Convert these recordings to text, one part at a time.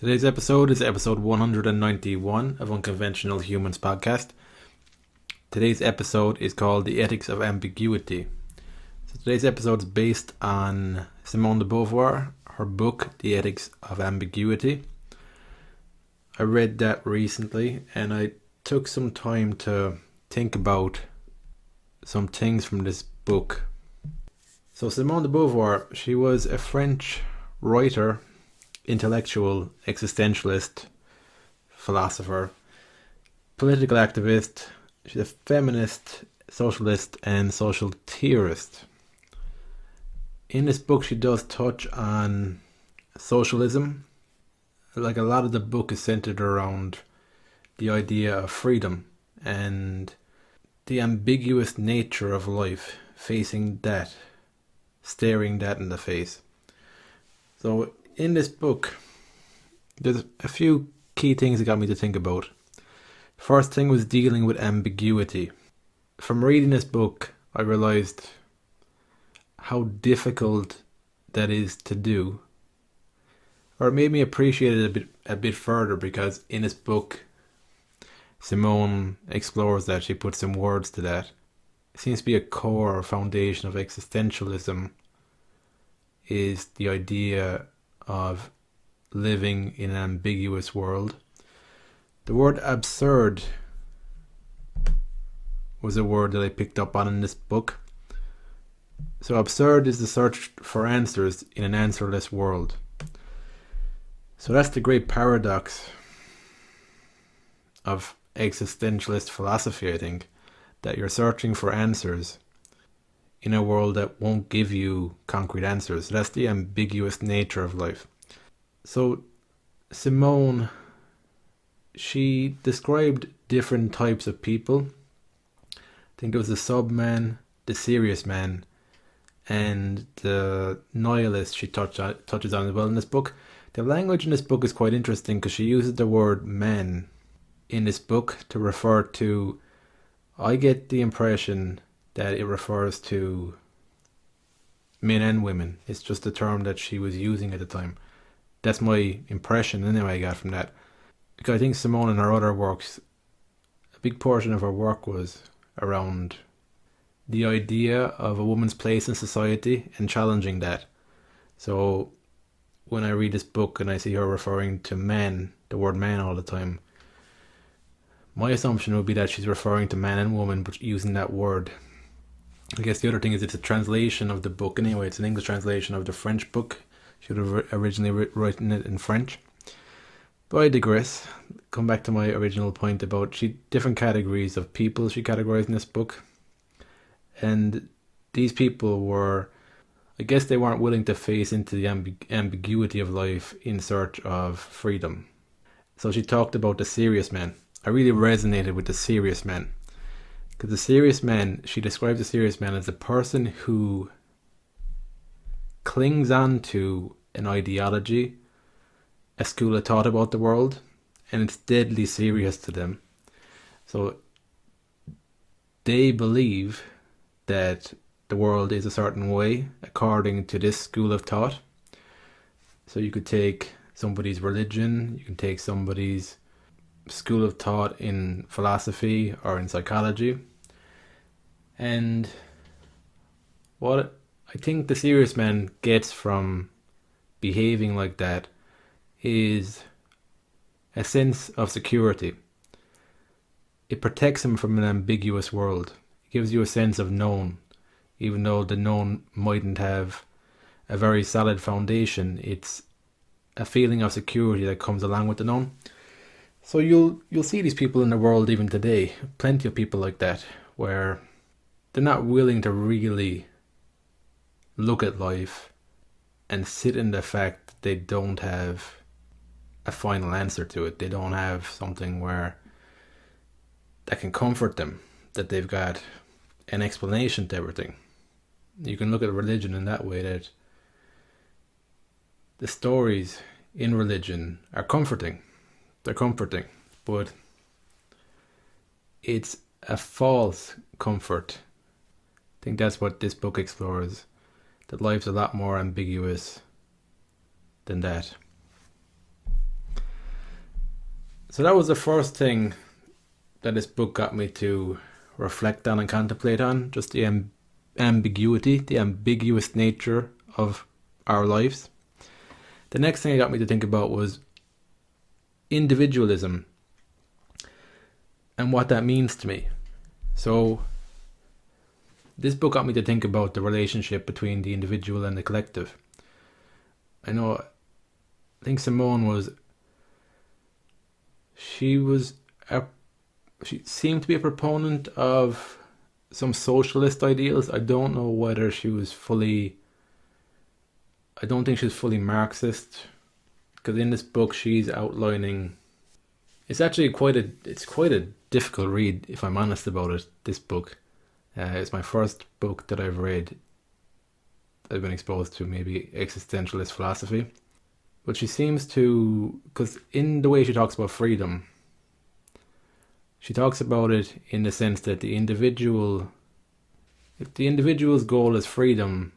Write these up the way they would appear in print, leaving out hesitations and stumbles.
Today's episode is episode 191 of Unconventional Humans podcast. Today's episode is called The Ethics of Ambiguity. So today's episode is based on Simone de Beauvoir, her book, The Ethics of Ambiguity. I read that recently and I took some time to think about some things from this book. So Simone de Beauvoir, she was a French writer, intellectual, existentialist, philosopher, political activist. She's a feminist, socialist, and social theorist. In this book, she does touch on socialism. Like a lot of the book is centered around the idea of freedom and the ambiguous nature of life, facing that, staring that in the face. So in this book, there's a few key things that got me to think about. First thing was dealing with ambiguity. From reading this book, I realized how difficult that is to do. Or it made me appreciate it a bit further, because in this book, Simone explores that. She puts some words to that. It seems to be a core or foundation of existentialism, is the idea of living in an ambiguous world. The word absurd was a word that I picked up on in this book. So absurd is the search for answers in an answerless world. So that's the great paradox of existentialist philosophy, I think, that you're searching for answers in a world that won't give you concrete answers. That's the ambiguous nature of life. So Simone, she described different types of people. I think there was the sub-man, the serious man, and the nihilist she touches on as well in this book. The language in this book is quite interesting because she uses the word man in this book to refer to, I get the impression that it refers to men and women. It's just a term that she was using at the time. That's my impression anyway I got from that. Because I think Simone in her other works, a big portion of her work was around the idea of a woman's place in society and challenging that. So when I read this book and I see her referring to men, the word man all the time, my assumption would be that she's referring to man and woman, but using that word. I guess the other thing is it's a translation of the book anyway. It's an English translation of the French book. She would have originally written it in French. But I digress. Come back to my original point about different categories of people she categorized in this book. And these people were, I guess they weren't willing to face into the ambiguity of life in search of freedom. So she talked about the serious man. I really resonated with the serious man. Because the serious man, she describes the serious man as a person who clings on to an ideology, a school of thought about the world, and it's deadly serious to them. So they believe that the world is a certain way according to this school of thought. So you could take somebody's religion, you can take somebody's school of thought in philosophy or in psychology. And what I think the serious man gets from behaving like that is a sense of security. It protects him from an ambiguous world. It gives you a sense of known, even though the known mightn't have a very solid foundation. It's a feeling of security that comes along with the known. So you'll see these people in the world even today, plenty of people like that, where they're not willing to really look at life and sit in the fact that they don't have a final answer to it. They don't have something that can comfort them, that they've got an explanation to everything. You can look at religion in that way, that the stories in religion are comforting. They're comforting, but it's a false comfort. I think that's what this book explores, that life's a lot more ambiguous than that. So that was the first thing that this book got me to reflect on and contemplate on, just the ambiguity, the ambiguous nature of our lives. The next thing it got me to think about was individualism and what that means to me. So this book got me to think about the relationship between the individual and the collective. I think Simone she seemed to be a proponent of some socialist ideals. I don't know whether I don't think she's fully Marxist, because in this book she's outlining, it's actually quite a difficult read, if I'm honest about it, this book. It's my first book that I've read. I've been exposed to maybe existentialist philosophy. But she seems to, because in the way she talks about freedom, she talks about it in the sense that if the individual's goal is freedom,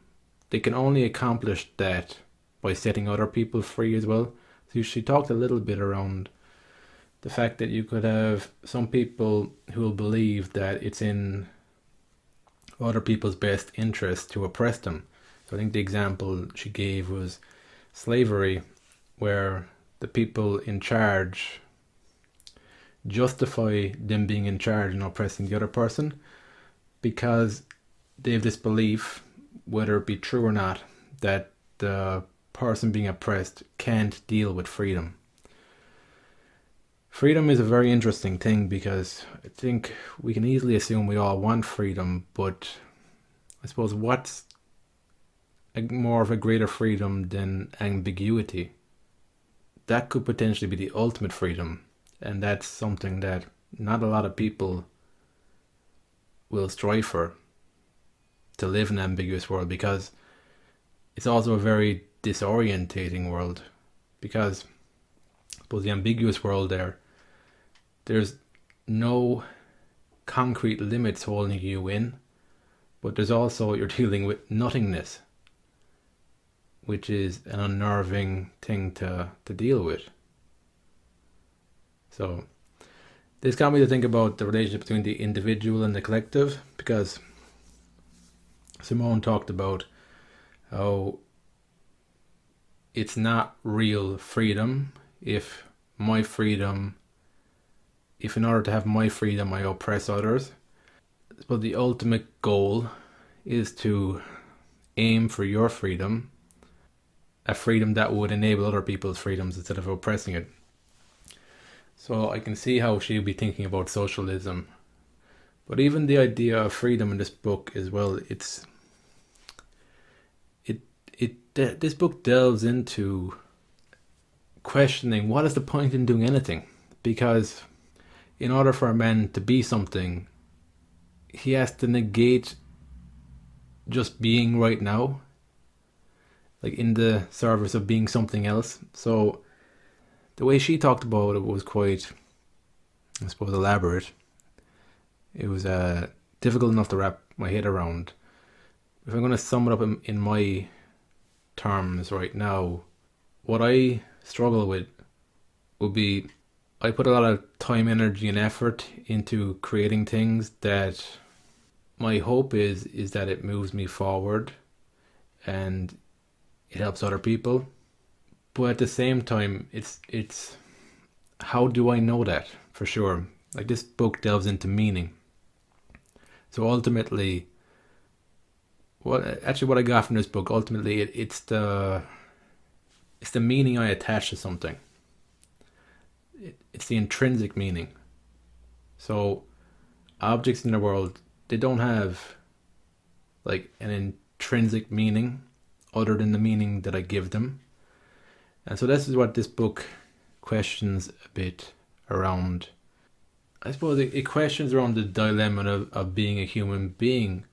they can only accomplish that by setting other people free as well. So she talked a little bit around the fact that you could have some people who will believe that it's in other people's best interest to oppress them. So I think the example she gave was slavery, where the people in charge justify them being in charge and oppressing the other person because they have this belief, whether it be true or not, that the person being oppressed can't deal with freedom. Freedom is a very interesting thing, because I think we can easily assume we all want freedom, but I suppose what's more of a greater freedom than ambiguity? That could potentially be the ultimate freedom, and that's something that not a lot of people will strive for, to live in an ambiguous world, because it's also a very disorientating world. Because I suppose the ambiguous world there's no concrete limits holding you in, but there's also, you're dealing with nothingness, which is an unnerving thing to deal with. So this got me to think about the relationship between the individual and the collective, because Simone talked about how it's not real freedom if in order to have my freedom I oppress others. But the ultimate goal is to aim for your freedom, a freedom that would enable other people's freedoms instead of oppressing it. So I can see how she'd be thinking about socialism. But even the idea of freedom in this book as well, this book delves into questioning what is the point in doing anything. Because in order for a man to be something, he has to negate just being right now, like in the service of being something else. So the way she talked about it was quite, I suppose, elaborate. It was difficult enough to wrap my head around. If I'm going to sum it up in my terms right now, what I struggle with would be, I put a lot of time, energy and effort into creating things that my hope is that it moves me forward and it helps other people. But at the same time, it's how do I know that for sure? Like, this book delves into meaning. So ultimately, what I got from this book, ultimately, it's the meaning I attach to something. It's the intrinsic meaning. So objects in the world, they don't have like an intrinsic meaning other than the meaning that I give them. And so this is what this book questions a bit around. I suppose it questions around the dilemma of being a human being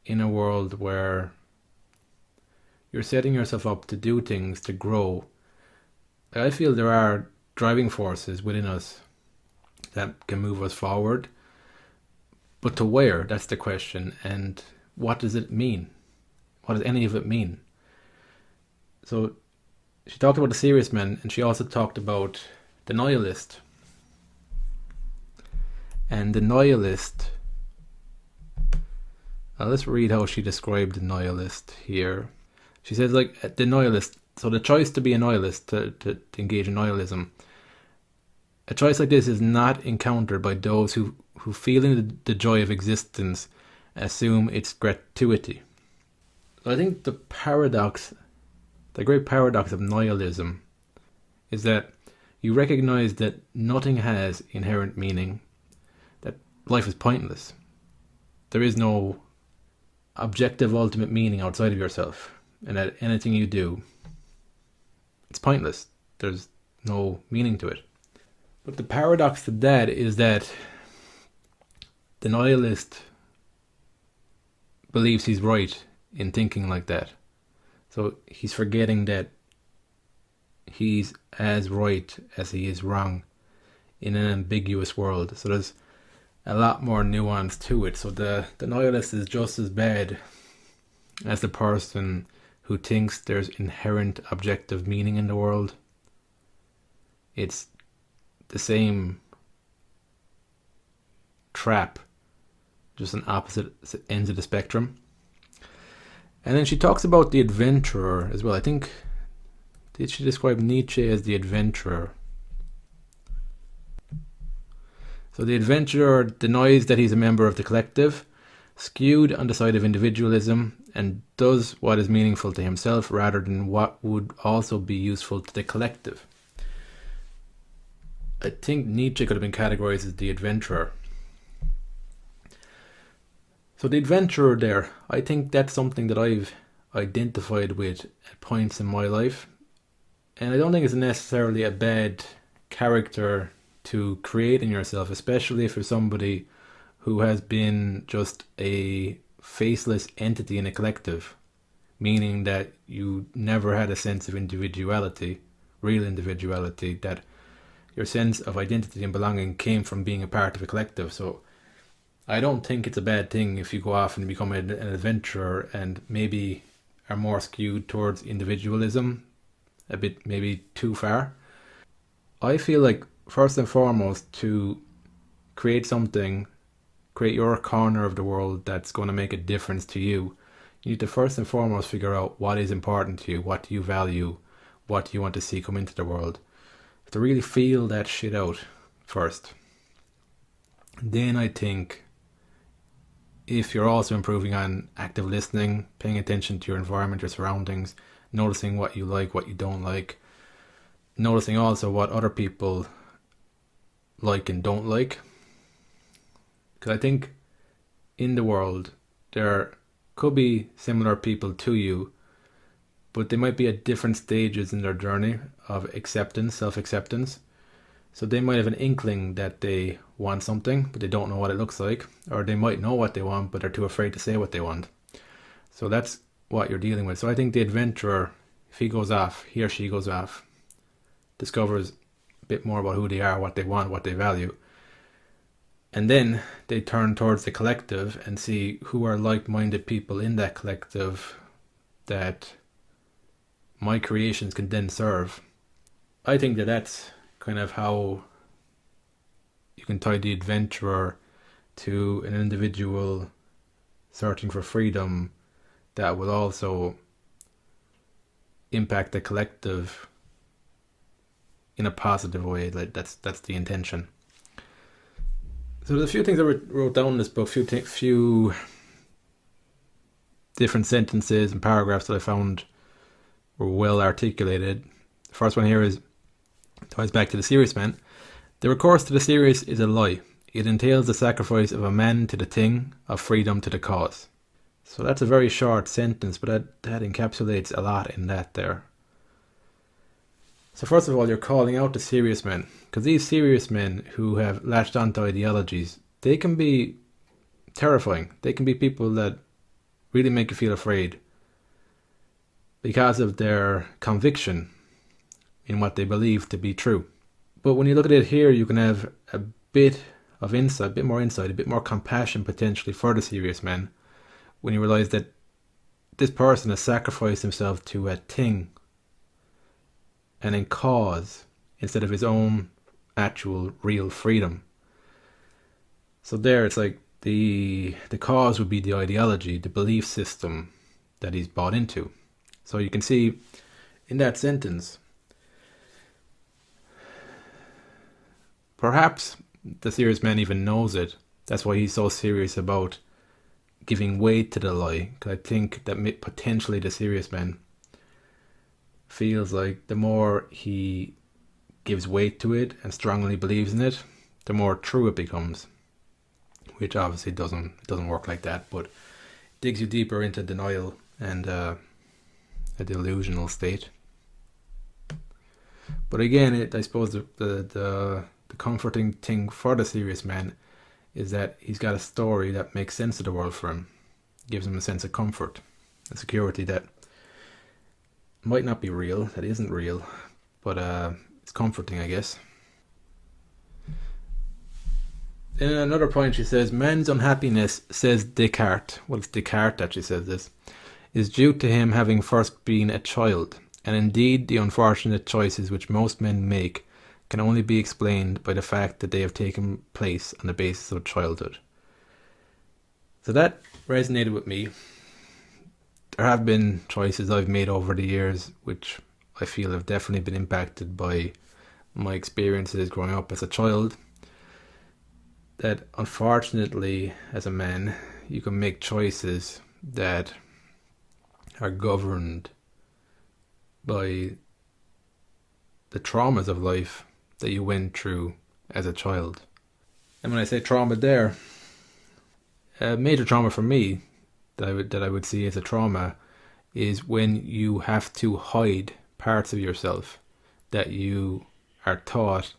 in a world where you're setting yourself up to do things, to grow. I feel there are driving forces within us that can move us forward. But to where? That's the question. And what does it mean? What does any of it mean? So she talked about the serious men, and she also talked about the Nihilist. And the Nihilist, let's read how she described the Nihilist here. She says, like, the Nihilist, so the choice to be a Nihilist, to engage in nihilism, a choice like this is not encountered by those who feeling the joy of existence assume its gratuity. So I think the great paradox of nihilism is that you recognize that nothing has inherent meaning, that life is pointless. There is no objective ultimate meaning outside of yourself, and that anything you do, it's pointless. There's no meaning to it. But the paradox to that is that the nihilist believes he's right in thinking like that. So he's forgetting that he's as right as he is wrong in an ambiguous world. So there's a lot more nuance to it. So the nihilist is just as bad as the person who thinks there's inherent objective meaning in the world. It's the same trap, just on opposite ends of the spectrum. And then she talks about the adventurer as well. I think, did she describe Nietzsche as the adventurer? So the adventurer denies that he's a member of the collective, skewed on the side of individualism, and does what is meaningful to himself rather than what would also be useful to the collective. I think Nietzsche could have been categorized as the adventurer. So the adventurer there, I think that's something that I've identified with at points in my life. And I don't think it's necessarily a bad character to create in yourself, especially if you're somebody who has been just a faceless entity in a collective, meaning that you never had a sense of individuality, real individuality, that your sense of identity and belonging came from being a part of a collective. So I don't think it's a bad thing if you go off and become an adventurer and maybe are more skewed towards individualism, a bit maybe too far. I feel like first and foremost, to create your corner of the world that's going to make a difference to you, you need to first and foremost figure out what is important to you, what do you value, what do you want to see come into the world. To really feel that shit out first. Then I think if you're also improving on active listening, paying attention to your environment, your surroundings, noticing what you like, what you don't like, noticing also what other people like and don't like. Because I think in the world there could be similar people to you, but they might be at different stages in their journey of acceptance, self-acceptance. So they might have an inkling that they want something, but they don't know what it looks like. Or they might know what they want, but are too afraid to say what they want. So that's what you're dealing with. So I think the adventurer, if he or she goes off, discovers a bit more about who they are, what they want, what they value. And then they turn towards the collective and see who are like-minded people in that collective that my creations can then serve. I think that that's kind of how you can tie the adventurer to an individual searching for freedom that will also impact the collective in a positive way. Like that's the intention. So there's a few things I wrote down in this book, few different sentences and paragraphs that I found were well articulated. The first one here ties back to the serious man. The recourse to the serious is a lie. It entails the sacrifice of a man to the thing, of freedom to the cause. So that's a very short sentence, but that encapsulates a lot in that there. So first of all, you're calling out the serious men, because these serious men who have latched onto ideologies, they can be terrifying. They can be people that really make you feel afraid because of their conviction in what they believe to be true. But when you look at it here, you can have a bit of insight, a bit more insight, a bit more compassion potentially for the serious men when you realize that this person has sacrificed himself to a thing and in cause instead of his own actual real freedom. So there it's like the cause would be the ideology, the belief system that he's bought into. So you can see in that sentence, perhaps the serious man even knows it. That's why he's so serious about giving weight to the lie. Because I think that potentially the serious man feels like the more he gives weight to it and strongly believes in it, the more true it becomes. Which obviously doesn't work like that, but digs you deeper into denial and a delusional state. But again, I suppose the comforting thing for the serious man is that he's got a story that makes sense of the world for him. Gives him a sense of comfort and security that might not be real, that isn't real, but it's comforting, I guess. In another point she says, man's unhappiness, says Descartes, well it's Descartes that she says this, is due to him having first been a child, and indeed the unfortunate choices which most men make can only be explained by the fact that they have taken place on the basis of childhood. So that resonated with me. There have been choices I've made over the years which I feel have definitely been impacted by my experiences growing up as a child, that unfortunately as a man you can make choices that are governed by the traumas of life that you went through as a child. And when I say trauma there, a major trauma for me that I would see as a trauma is when you have to hide parts of yourself that you are taught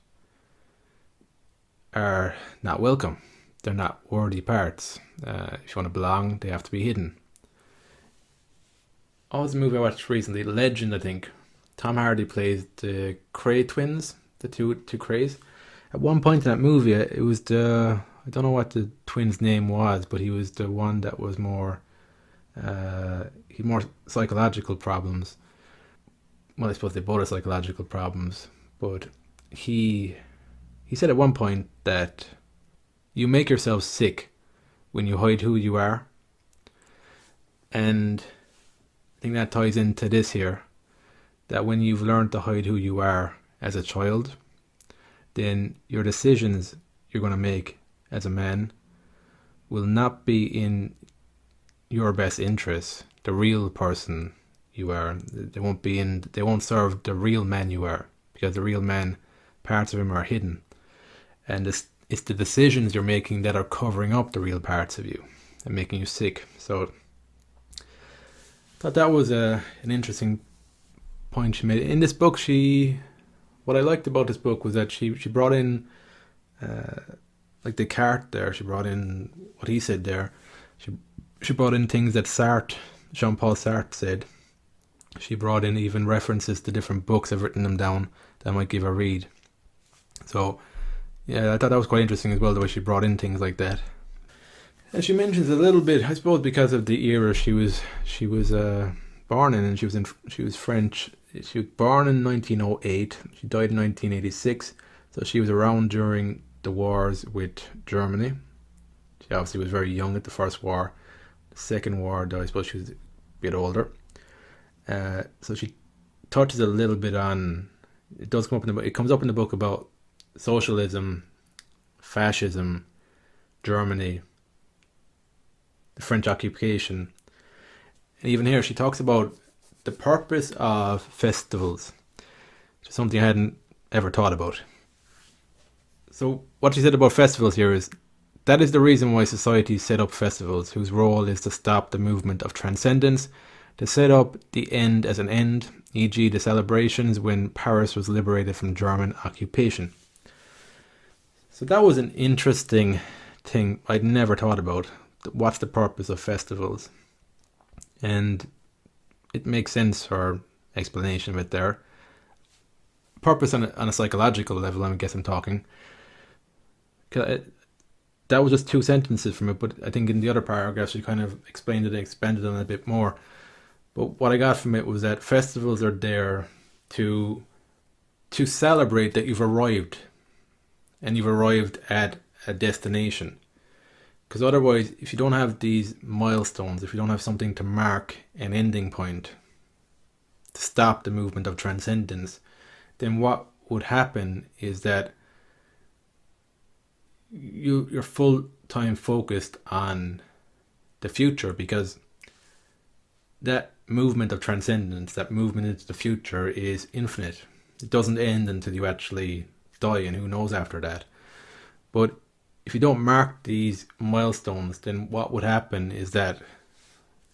are not welcome. They're not worthy parts. If you want to belong, they have to be hidden. Oh, there's a movie I watched recently, Legend, I think. Tom Hardy plays the Cray twins, the two Crays. At one point in that movie, it was I don't know what the twins' name was, but he was the one that was more, he had more psychological problems. Well, I suppose they both had psychological problems, but he said at one point that you make yourself sick when you hide who you are. And I think that ties into this here, that when you've learned to hide who you are as a child, then your decisions you're going to make as a man will not be in your best interest, the real person you are. They won't serve the real man you are, because the real man, parts of him are hidden. And it's the decisions you're making that are covering up the real parts of you and making you sick. So I thought that was an interesting point she made. In this book, what I liked about this book was that she brought in, like Descartes there, she brought in what he said there. She brought in things that Jean-Paul Sartre said. She brought in even references to different books. I've written them down that I might give a read. So yeah, I thought that was quite interesting as well, the way she brought in things like that. And she mentions a little bit, I suppose, because of the era she was born in, and she was French. She was born in 1908. She died in 1986. So she was around during the wars with Germany. She obviously was very young at the first war. The second war, though, I suppose she was a bit older. So she touches a little bit on. It does come up in the book. It comes up in the book about socialism, fascism, Germany, the French occupation. And even here she talks about the purpose of festivals, which is something I hadn't ever thought about. So what she said about festivals here is, that is the reason why societies set up festivals, whose role is to stop the movement of transcendence, to set up the end as an end, e.g. the celebrations when Paris was liberated from German occupation. So that was an interesting thing I'd never thought about. What's the purpose of festivals? And it makes sense, her explanation of it there. Purpose on a psychological level, I guess I'm talking. That was just 2 sentences from it, but I think in the other paragraph she kind of explained it and expanded on it a bit more. But what I got from it was that festivals are there to celebrate that you've arrived. and you've arrived at a destination. Because otherwise, if you don't have these milestones, if you don't have something to mark an ending point, to stop the movement of transcendence, then what would happen is that you're full time focused on the future, because that movement of transcendence, that movement into the future, is infinite. It doesn't end until you actually die, and who knows after that. But if you don't mark these milestones, then what would happen is that,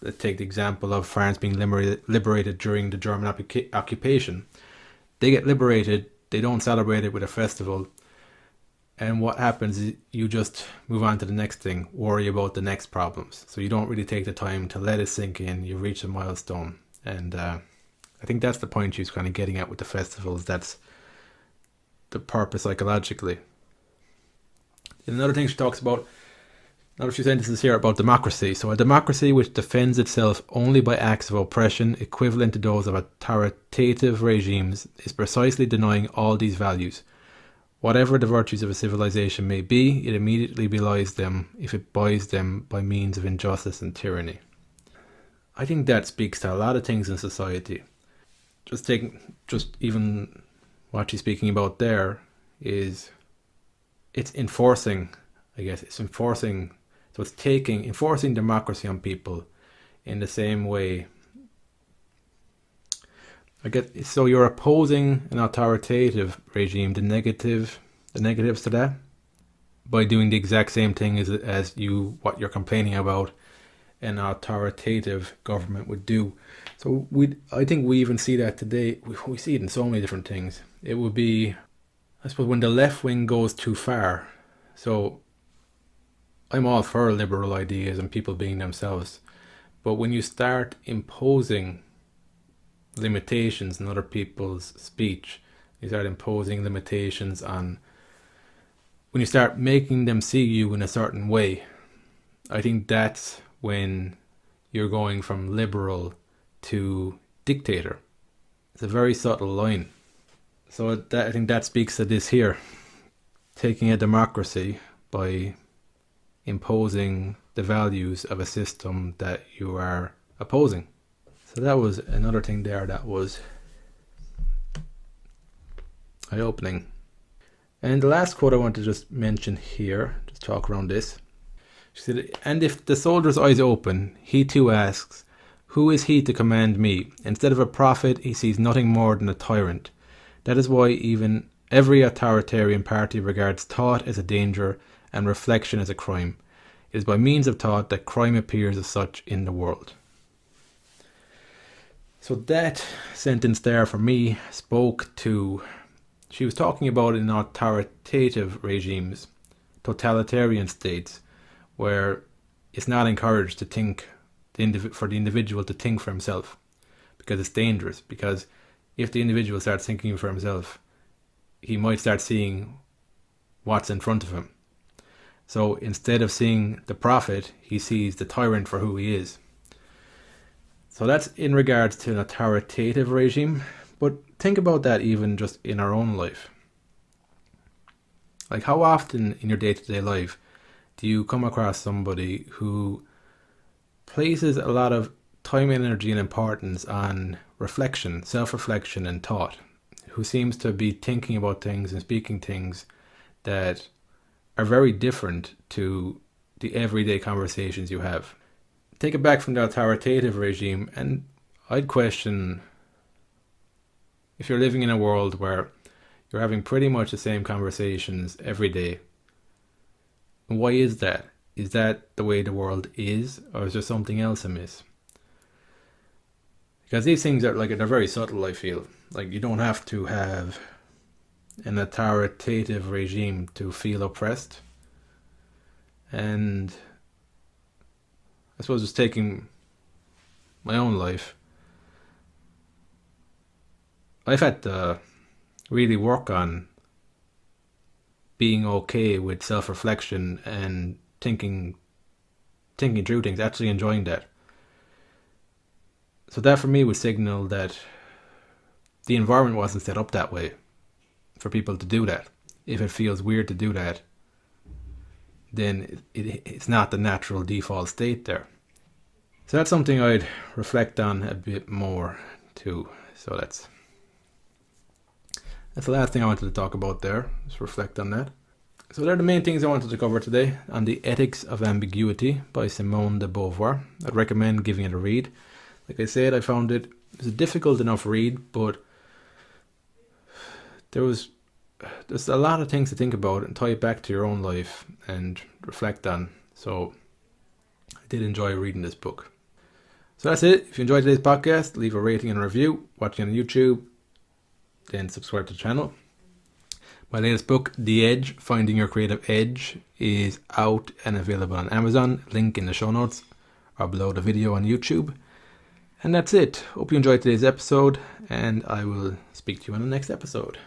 let's take the example of France being liberated during the German occupation. They get liberated, they don't celebrate it with a festival, and what happens is you just move on to the next thing, worry about the next problems. So you don't really take the time to let it sink in. You reach a milestone. And I think that's the point she's kind of getting at with the festivals. That's the purpose psychologically. And another thing she talks about, another few sentences here about democracy. So a democracy which defends itself only by acts of oppression equivalent to those of authoritative regimes is precisely denying all these values. Whatever the virtues of a civilization may be, it immediately belies them if it buys them by means of injustice and tyranny. I think that speaks to a lot of things in society. Just even what she's speaking about there is, it's enforcing, I guess, enforcing democracy on people in the same way. So you're opposing an authoritative regime, the negatives to that, by doing the exact same thing as what you're complaining about an authoritative government would do. So I think we even see that today. We see it in so many different things. It would be, I suppose, when the left wing goes too far. So I'm all for liberal ideas and people being themselves, but when you start imposing limitations on other people's speech, you start imposing limitations on, when you start making them see you in a certain way, I think that's when you're going from liberal to dictator. It's a very subtle line. So I think that speaks to this here, taking a democracy by imposing the values of a system that you are opposing. So that was another thing there that was eye-opening. And the last quote I want to just mention here, just talk around this. She said, "And if the soldier's eyes open, he too asks, 'Who is he to command me?' Instead of a prophet, he sees nothing more than a tyrant. That is why even every authoritarian party regards thought as a danger and reflection as a crime. It is by means of thought that crime appears as such in the world." So that sentence there for me spoke to, she was talking about in authoritative regimes, totalitarian states, where it's not encouraged to think, for the individual to think for himself, because it's dangerous. Because if the individual starts thinking for himself, he might start seeing what's in front of him. So instead of seeing the prophet, he sees the tyrant for who he is. So that's in regards to an authoritative regime. But think about that even just in our own life. Like, how often in your day-to-day life do you come across somebody who places a lot of time, energy, and importance on reflection, self-reflection, and thought, who seems to be thinking about things and speaking things that are very different to the everyday conversations you have? Take it back from the authoritative regime, and I'd question if you're living in a world where you're having pretty much the same conversations every day. And why is that? Is that the way the world is, or is there something else amiss? Because these things are they're very subtle, I feel. Like, you don't have to have an authoritative regime to feel oppressed. And I suppose just taking my own life, I've had to really work on being okay with self-reflection and thinking through things, actually enjoying that. So that for me would signal that the environment wasn't set up that way for people to do that. if it feels weird to do that, then it's not the natural default state there. So that's something I'd reflect on a bit more too. So that's the last thing I wanted to talk about there. Just reflect on that. So they're the main things I wanted to cover today on the Ethics of Ambiguity by Simone de Beauvoir. I'd recommend giving it a read. Like I said, I found it was a difficult enough read, but there's a lot of things to think about and tie it back to your own life and reflect on. So I did enjoy reading this book. So that's it. If you enjoyed today's podcast, leave a rating and a review. Watching on YouTube, then subscribe to the channel. My latest book, The Edge, Finding Your Creative Edge, is out and available on Amazon. Link in the show notes or below the video on YouTube. And that's it. Hope you enjoyed today's episode, and I will speak to you on the next episode.